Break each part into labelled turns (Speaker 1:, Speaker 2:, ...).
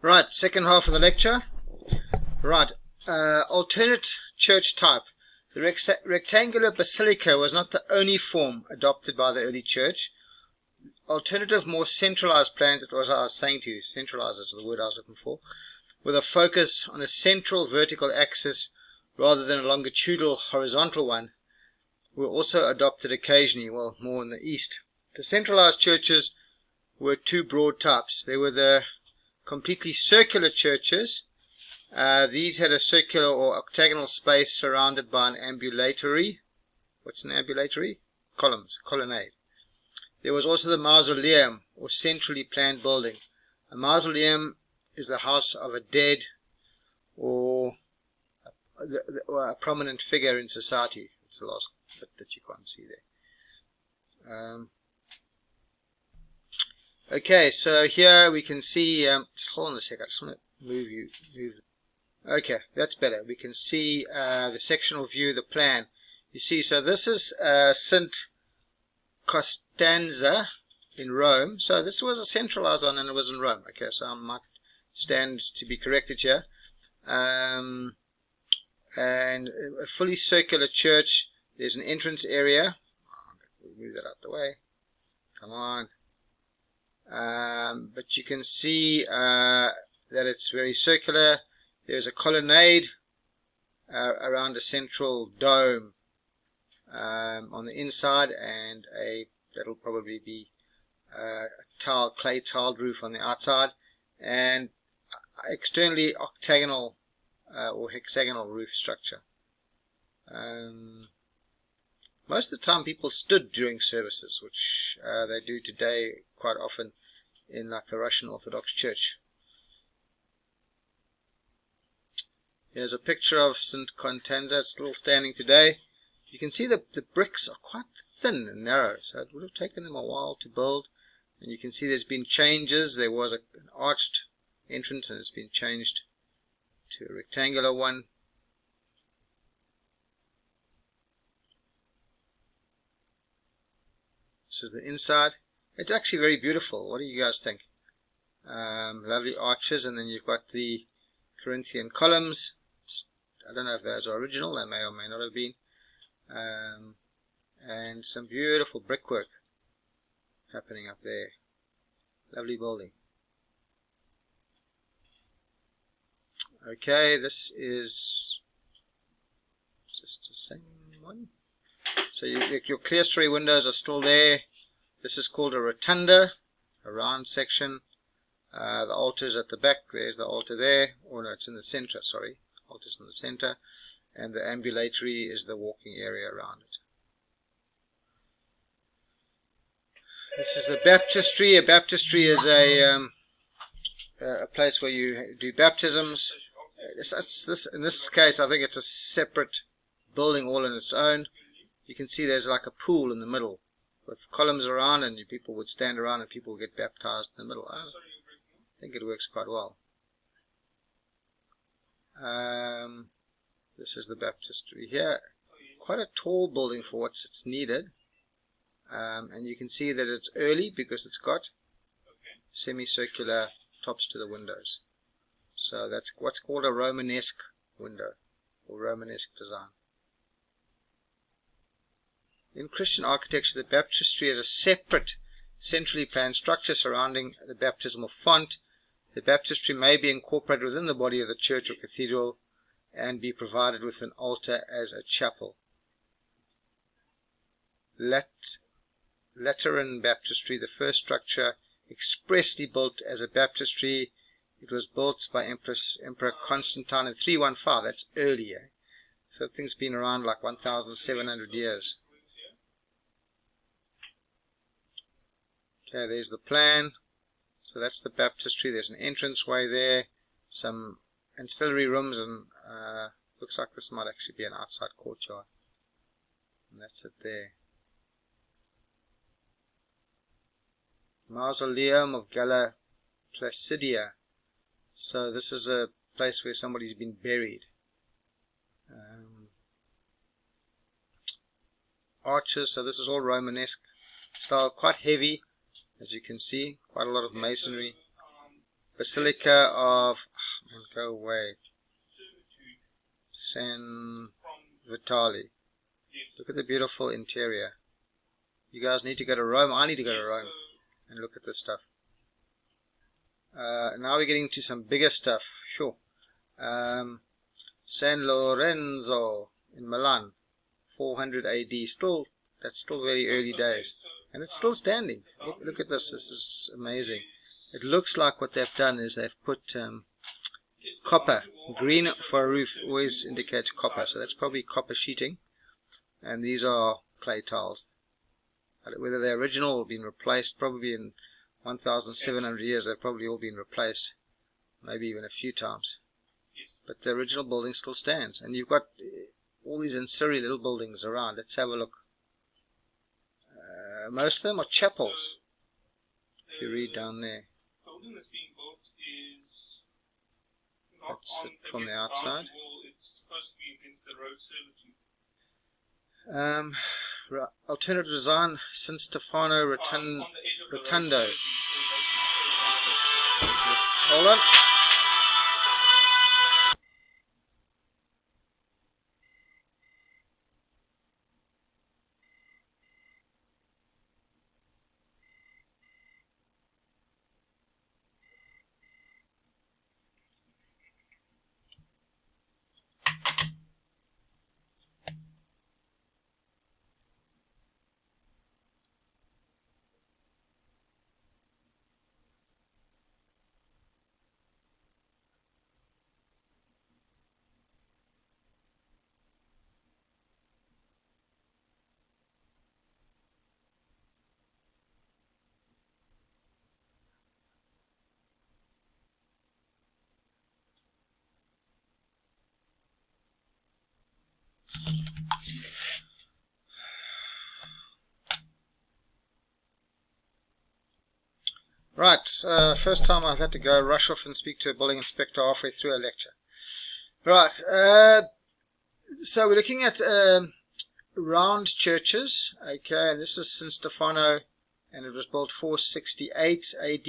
Speaker 1: Right, second half of the lecture. Right, alternate church type. The rectangular basilica was not the only form adopted by the early church. Alternative, more centralized plans, it was I was saying to you, centralized is the word I was looking for, with a focus on a central vertical axis rather than a longitudinal horizontal one, were also adopted occasionally, well, more in the east. The centralized churches were two broad types. There were the completely circular churches. These had a circular or octagonal space surrounded by an ambulatory. What's an ambulatory? Colonnade. There was also the mausoleum, or centrally planned building. A mausoleum is the house of a dead or a prominent figure in society. It's the last bit that you can't see there. Okay, so here we can see, just hold on a sec, I just want to move. Okay, that's better. We can see the sectional view, the plan. You see, so this is St. Costanza in Rome. So this was a centralized one and it was in Rome. Okay, so I might stand to be corrected here. And a fully circular church. There's an entrance area. We'll move that out the way. Come on. But you can see that it's very circular. There's a colonnade around a central dome on the inside, and that'll probably be a clay tiled roof on the outside, and externally octagonal or hexagonal roof structure. Most of the time people stood during services, which they do today quite often in like the Russian Orthodox Church. Here's a picture of St. Costanza. It's still standing today. You can see the bricks are quite thin and narrow, so it would have taken them a while to build. And you can see there's been changes. There was an arched entrance and it's been changed to a rectangular one. This is the inside. It's actually very beautiful. What do you guys think? Lovely arches, and then you've got the Corinthian columns. I don't know if those are original. They may or may not have been. And some beautiful brickwork happening up there. Lovely building. Okay, this is just the same one. So your clerestory windows are still there. This is called a rotunda, a round section. The altar's at the back. There's the altar there. Oh no, it's in the center, sorry. Altar's in the center. And the ambulatory is the walking area around it. This is the baptistry. A baptistry is a place where you do baptisms. In this case, I think it's a separate building all on its own. You can see there's like a pool in the middle with columns around, and people would stand around and people would get baptized in the middle. I think it works quite well. This is the baptistry here. Quite a tall building for what's it's needed. And you can see that it's early because it's got semicircular tops to the windows. So that's what's called a Romanesque window or Romanesque design. In Christian architecture, the baptistry is a separate centrally planned structure surrounding the baptismal font. The baptistry may be incorporated within the body of the church or cathedral and be provided with an altar as a chapel. Lateran baptistry, the first structure expressly built as a baptistry. It was built by Emperor Constantine in 315. That's earlier. So the thing's been around like 1,700 years. Okay, there's the plan. So that's the baptistry. There's an entranceway there, some ancillary rooms, and looks like this might actually be an outside courtyard. And that's it there. Mausoleum of Galla Placidia. So this is a place where somebody's been buried. Arches, so this is all Romanesque style, quite heavy, as you can see, quite a lot of masonry. Basilica of, go away, San Vitali. Look at the beautiful interior. You guys need to go to Rome. I need to go to Rome and look at this stuff. Now we're getting to some bigger stuff. Sure. San Lorenzo in Milan, 400 AD. That's still very early days. And it's still standing. Look at this. This is amazing. It looks like what they've done is they've put copper. Green for a roof always indicates copper. So that's probably copper sheeting. And these are clay tiles. Whether they're original or been replaced, probably in 1,700 years, they've probably all been replaced. Maybe even a few times. But the original building still stands. And you've got all these ancillary little buildings around. Let's have a look. Most of them are chapels. If you read down there. That's it from the outside. Alternative design, San Stefano Rotundo. Just hold on. Right, first time I've had to go rush off and speak to a building inspector halfway through a lecture. Right, so we're looking at round churches, okay, and this is San Stefano, and it was built 468 AD,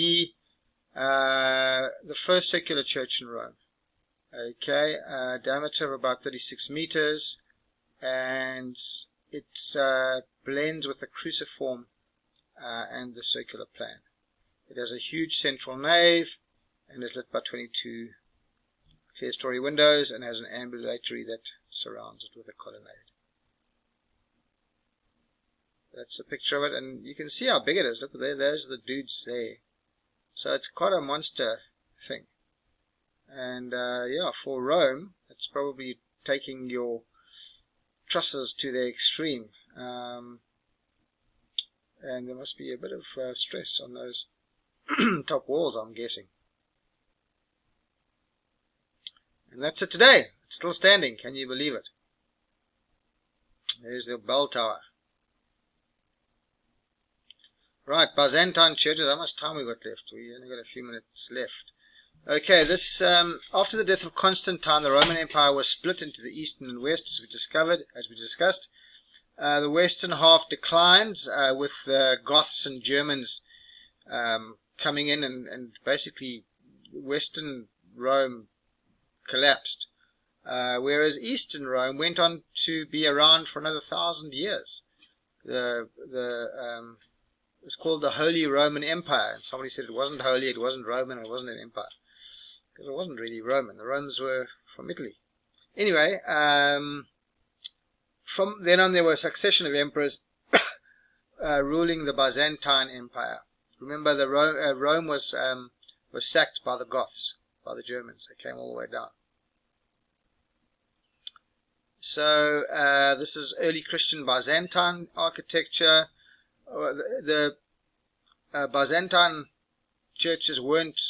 Speaker 1: the first circular church in Rome, okay, diameter of about 36 meters, and it blends with the cruciform and the circular plan. It has a huge central nave and is lit by 22 clear-story windows and has an ambulatory that surrounds it with a colonnade. That's a picture of it, and you can see how big it is. Look there, those are the dudes there. So it's quite a monster thing. And yeah, for Rome, it's probably taking your trusses to their extreme. And there must be a bit of stress on those top walls, I'm guessing. And that's it today. It's still standing. Can you believe it? There's the bell tower. Right, Byzantine churches. How much time we got left? We only got a few minutes left. Okay, this after the death of Constantine, the Roman Empire was split into the eastern and west, as we discussed. The western half declined with the Goths and Germans coming in, and basically Western Rome collapsed, whereas Eastern Rome went on to be around for another 1,000 years. It was called the Holy Roman Empire, and somebody said it wasn't holy, it wasn't Roman, it wasn't an empire, because it wasn't really Roman. The Romans were from Italy. Anyway, from then on there were a succession of emperors ruling the Byzantine Empire. Remember, the Rome was sacked by the Goths, by the Germans. They came all the way down. So this is early Christian Byzantine architecture. The Byzantine churches weren't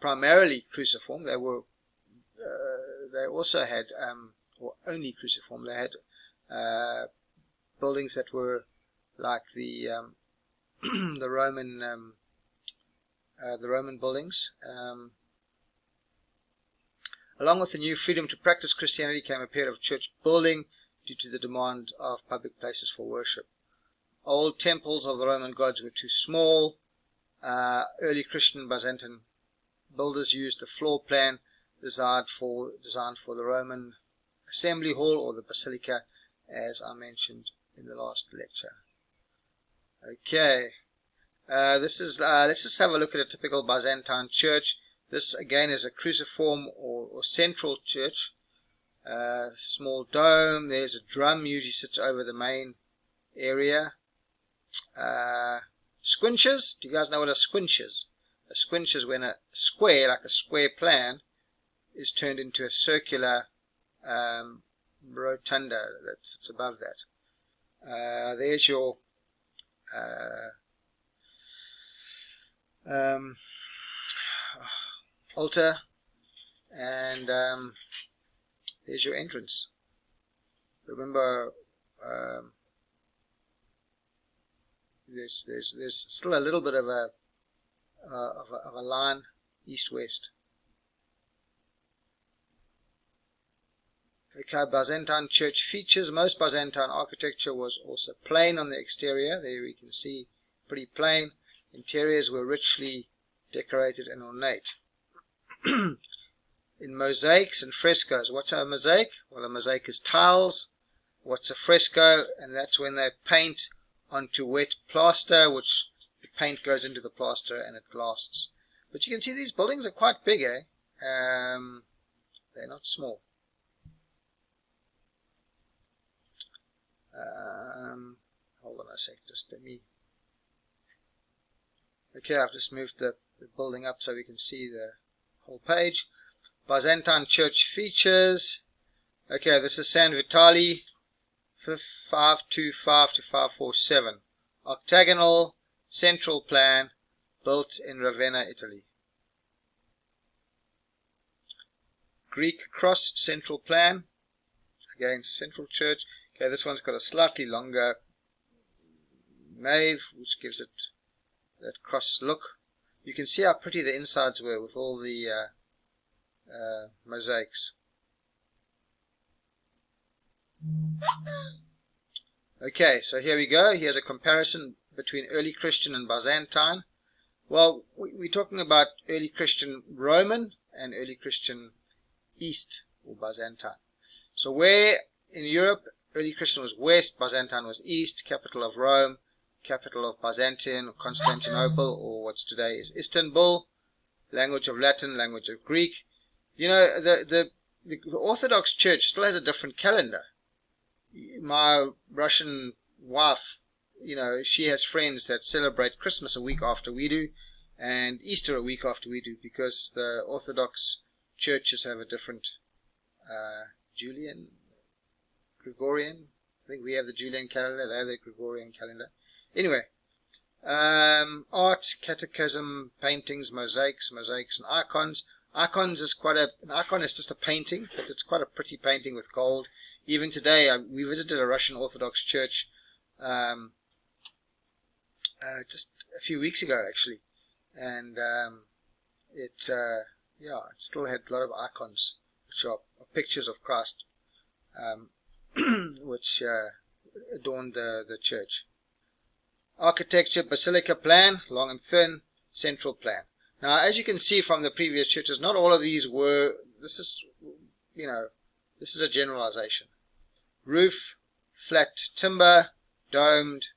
Speaker 1: primarily cruciform. They were. They also had, or only cruciform. They had buildings that were like the the Roman buildings. Along with the new freedom to practice Christianity came a period of church building due to the demand of public places for worship. Old temples of the Roman gods were too small, Early Christian Byzantine builders used the floor plan designed for the Roman assembly hall or the basilica, as I mentioned in the last lecture. Okay, let's just have a look at a typical Byzantine church. This again is a cruciform or central church. Small dome. There's a drum, usually sits over the main area. Squinches. Do you guys know what a squinch is? A squinch is when a square, like a square plan, is turned into a circular rotunda that sits above that. There's your altar, and there's your entrance. Remember, there's still a little bit of a line east-west. Okay, Byzantine church features. Most Byzantine architecture was also plain on the exterior. There we can see pretty plain. Interiors were richly decorated and ornate. In mosaics and frescoes. What's a mosaic? Well, a mosaic is tiles. What's a fresco? And that's when they paint onto wet plaster, which the paint goes into the plaster and it lasts. But you can see these buildings are quite big, eh? They're not small. Hold on a sec, just let me. Okay, I've just moved the building up so we can see the whole page. Byzantine church features. Okay, this is San Vitali, 525 to 547. Octagonal, central plan, built in Ravenna, Italy. Greek cross, central plan. Again, central church. Okay, this one's got a slightly longer nave, which gives it that cross look. You can see how pretty the insides were with all the mosaics. Okay, so here we go. Here's a comparison between early Christian and Byzantine. Well, we're talking about early Christian Roman and early Christian East or Byzantine. So where in Europe early Christian was west, Byzantine was east, capital of Rome, capital of Byzantium, or Constantinople, or what's today is Istanbul, language of Latin, language of Greek. You know, the Orthodox Church still has a different calendar. My Russian wife, you know, she has friends that celebrate Christmas a week after we do, and Easter a week after we do, because the Orthodox churches have a different Julian, Gregorian. I think we have the Julian calendar, they have the Gregorian calendar. Anyway, art, catechism, paintings, mosaics and icons. Icons is an icon is just a painting, but it's quite a pretty painting with gold. Even today, we visited a Russian Orthodox church just a few weeks ago, actually, and it still had a lot of icons, which are pictures of Christ, which adorned the church. Architecture, basilica plan, long and thin, central plan. Now, as you can see from the previous churches, not all of these were. This is a generalization. Roof, flat timber, domed,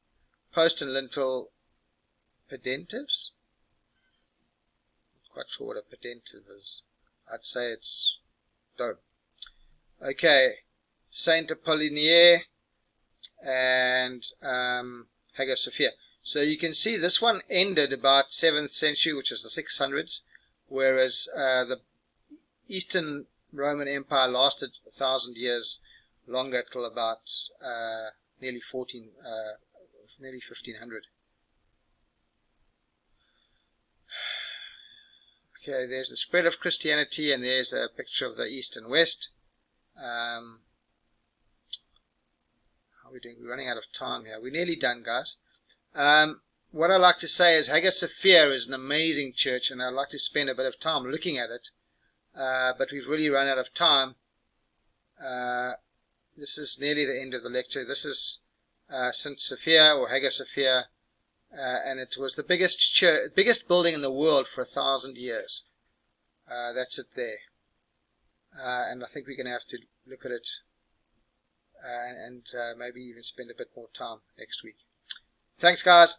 Speaker 1: post and lintel, pedentives. Not quite sure what a pedentive is. I'd say it's dome. Okay, Saint Apollinaire and Hagia Sophia. So you can see this one ended about 7th century, which is the 600s, whereas the Eastern Roman Empire lasted 1,000 years longer till about nearly 1500. Okay, there's the spread of Christianity, and there's a picture of the East and West. How are we doing? We're running out of time here. We're nearly done, guys. What I'd like to say is Hagia Sophia is an amazing church, and I'd like to spend a bit of time looking at it, but we've really run out of time. This is nearly the end of the lecture. This is St. Sophia or Hagia Sophia and it was the biggest building in the world for 1,000 years. That's it there. And I think we're going to have to look at it and maybe even spend a bit more time next week. Thanks, guys.